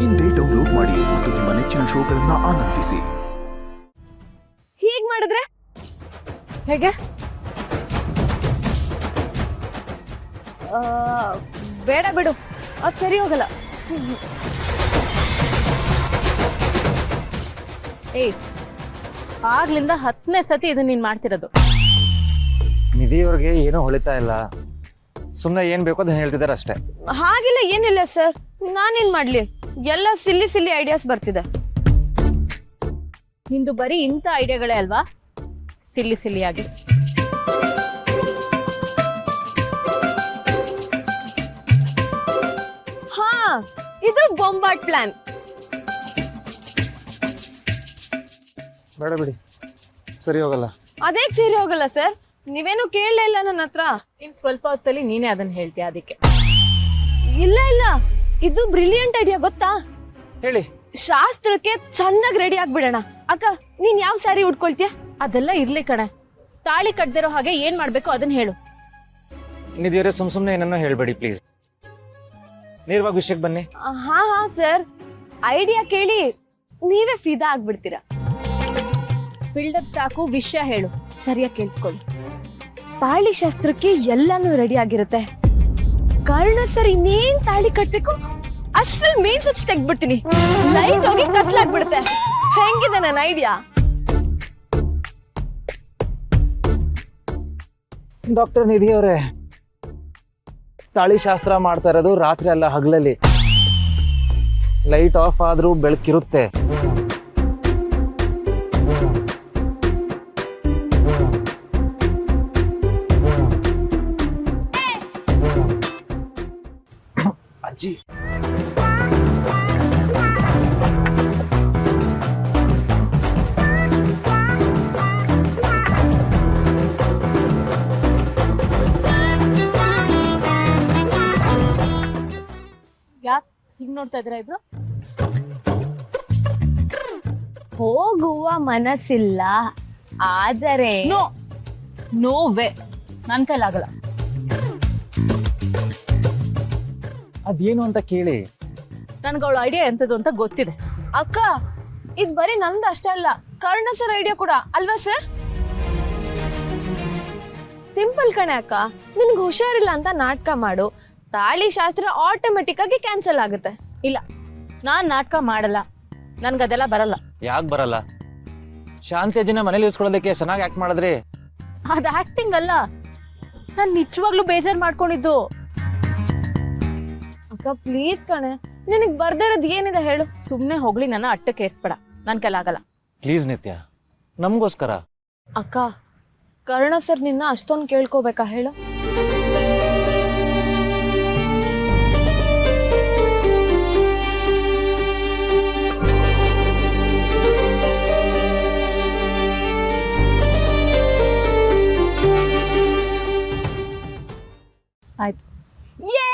ಇಂದೇ ಡೌನ್ಲೋಡ್ ಮಾಡಿ ಮತ್ತು ನಿಮ್ಮ ನೆಚ್ಚಿನ ಶೋಗಳನ್ನ ಆನಂದಿಸಿ. ಹೀಗ್ ಮಾಡಿದ್ರೆ ಹೇಗೆ? ಬೇಡ ಬಿಡು, ಅದು ಸರಿ ಹೋಗಲ್ಲ. ಏಯ್, ಆಗ್ಲಿಂದ 10ನೇ ಸತಿ ಇದು ನೀನ್ ಮಾಡ್ತಿರೋದು. ನಿಧಿಯವ್ರಿಗೆ ಏನೂ ಹೊಳಿತಾ ಇಲ್ಲ, ಸುಮ್ಮನೆ ಏನ್ ಬೇಕೋ ಅದನ್ನ ಹೇಳ್ತಿದಾರೆ ಅಷ್ಟೇ. ಹಾಗೆಲ್ಲ ಏನಿಲ್ಲ ಸರ್, ನಾನೇನ್ ಮಾಡ್ಲಿ, ಎಲ್ಲ ಸಿಲ್ಲಿ ಸಿಲ್ಲಿ ಐಡಿಯಾಸ್ ಬರ್ತಿದೆ. ನಿಂದು ಬರೀ ಇಂಥ ಐಡಿಯಾಗಳೇ ಅಲ್ವಾ ಸಿಲ್ಲಿ ಸಿಲ್ಲಿಯಾಗಿ? ಹಾ, ಇದು ಬೊಂಬಾಟ್ ಪ್ಲಾನ್. ಬೇಡ ಬಿಡಿ, ಸರಿ ಹೋಗಲ್ಲ. ಅದೇ ಸರಿ ಹೋಗಲ್ಲ ಸರ್, ನೀವೇನು ಕೇಳಲೇ ಇಲ್ಲ ನನ್ನ ಹತ್ರ. ಇನ್ ಸ್ವಲ್ಪ ಹೊತ್ತಲ್ಲಿ ನೀನೇ ಅದನ್ನ ಹೇಳ್ತೀಯ, ಅದಕ್ಕೆ. ಇಲ್ಲ ಇಲ್ಲ, ಇದು ಬ್ರಿಲಿಯಂಟ್ ಐಡಿಯಾ, ಗೊತ್ತಾ? ಹೇಳಿ. ಶಾಸ್ತ್ರಕ್ಕೆ ಚೆನ್ನಾಗಿ ರೆಡಿ ಆಗ್ಬಿಡೋಣ. ಅಕ್ಕ, ನೀನ್ ಯಾವ ಸ್ಯಾರಿ ಉಟ್ಕೊಳ್ತೀಯ? ಅದೆಲ್ಲ ಇರ್ಲಿ ಕಣೆ, ತಾಳಿ ಕಟ್ದಿರೋ ಹಾಗೆ ಏನ್ ಮಾಡ್ಬೇಕು ಅದನ್ನ ಹೇಳು. ನಿಧಿಯವರೇ, ಸುಮ್ನೆ ಏನನ್ನೋ ಹೇಳ್ಬೇಡಿ ಪ್ಲೀಸ್, ನೇರವಾಗಿ ವಿಷಯಕ್ಕೆ ಬನ್ನಿ. ಹಾ ಹಾ ಸರ್, ಐಡಿಯಾ ಕೇಳಿ ನೀವೇ ಫಿದಾ ಆಗ್ಬಿಡ್ತೀರಾ. ಬಿಲ್ಡಪ್ ಸಾಕು, ವಿಷಯ ಹೇಳು. ಸರಿಯಾಗಿ ಕೇಳಿಸ್ಕೊಳ್ಳಿ. ತಾಳಿ ಶಾಸ್ತ್ರಕ್ಕೆ ಎಲ್ಲಾನು ರೆಡಿ ಆಗಿರುತ್ತೆ. ಕಾರಣ ಸರ್ ಇನ್ನೇನ್ ತಾಳಿ ಕಟ್ಬೇಕು ಅಷ್ಟ್ರಲ್ಲಿ ಮೇನ್ ಸ್ವಿಚ್ ತೆಗ್ದ್ಬಿಡ್ತೀನಿ, ಲೈಟ್ ಹೋಗಿ ಕತ್ಲಾಗ್ಬಿಡುತ್ತೆ. ಹೆಂಗಿದೆ ನನ್ನ ಐಡಿಯಾ? ಡಾಕ್ಟರ್ ನಿಧಿಯವರೇ, ತಾಳಿ ಶಾಸ್ತ್ರ ಮಾಡ್ತಾ ಇರೋದು ರಾತ್ರಿ ಅಲ್ಲ, ಹಗಲಲ್ಲಿ. ಲೈಟ್ ಆಫ್ ಆದ್ರೂ ಬೆಳಕಿರುತ್ತೆ. ಅಜ್ಜಿ, ಯಾಕೆ ಹಿಂಗ್ ನೋಡ್ತಾ ಇದ್ರ ಇಬ್ರು? ಹೋಗುವ ಮನಸ್ಸಿಲ್ಲ, ಆದರೆ ನೋ ವೇ, ನನ್ ಕೈಲಾಗಲ್ಲ. ಅದೇನು ಅಂತ ಕೇಳಿ. ನನ್ಗೆ ಅವಳ ಐಡಿಯಾ ಎಂತದ್ದು ಅಂತ ಗೊತ್ತಿದೆ. ಅಕ್ಕ, ಇದ್ ಬರೀ ನಂದು ಅಷ್ಟೇ ಅಲ್ಲ, ಕರ್ಣ ಸರ್ ಐಡಿಯಾ ಕೂಡ ಅಲ್ವಾ ಸರ್? ಸಿಂಪಲ್ ಕಣೆ ಅಕ್ಕ, ನಿನ್ಗೆ ಹುಷಾರಿಲ್ಲ ಅಂತ ನಾಟಕ ಮಾಡು, ತಾಳಿ ಶಾಸ್ತ್ರ ಆಟೋಮೆಟಿಕ್ ಆಗಿ ಕ್ಯಾನ್ಸಲ್ ಆಗುತ್ತೆ. ಇಲ್ಲ, ನಾನ್ ನಾಟಕ ಮಾಡಲ್ಲ, ನನ್ಗದೆಲ್ಲ ಬರಲ್ಲ. ಯಾಕೆ ಬರಲ್ಲ? ಶಾಂತಿ ಅಜ್ಜಿನ ಮನೇಲಿ ಇರಿಸ್ಕೊಳ್ಳೋದಕ್ಕೆ ಚೆನ್ನಾಗಿ ಆಕ್ಟ್ ಮಾಡಿದ್ರಿ. ಅದ್ ಆಕ್ಟಿಂಗ್ ಅಲ್ಲ, ನಾನ್ ನಿಜವಾಗ್ಲೂ ಬೇಜಾರ್ ಮಾಡ್ಕೊಂಡಿದ್ದು. ಅಕ್ಕ ಪ್ಲೀಸ್ ಕಣೆ, ನಿನಗ್ ಬರ್ದಿರೋದ್ ಏನಿದೆ ಹೇಳು? ಸುಮ್ನೆ ಹೋಗ್ಲಿ, ನನ್ನ ಅಟ್ಟಕ್ಕೆ ಏರ್ಸ್ಬೇಡ, ನನ್ ಕೈಲಾಗಲ್ಲ. ಪ್ಲೀಸ್ ನಿತ್ಯ, ನಮಗೋಸ್ಕರ. ಅಕ್ಕ, ಕರ್ಣ ಸರ್ ನಿನ್ನ ಅಷ್ಟೊಂದು ಕೇಳ್ಕೋಬೇಕಾ ಹೇಳು? ಆಯ್ತು. ಯೇ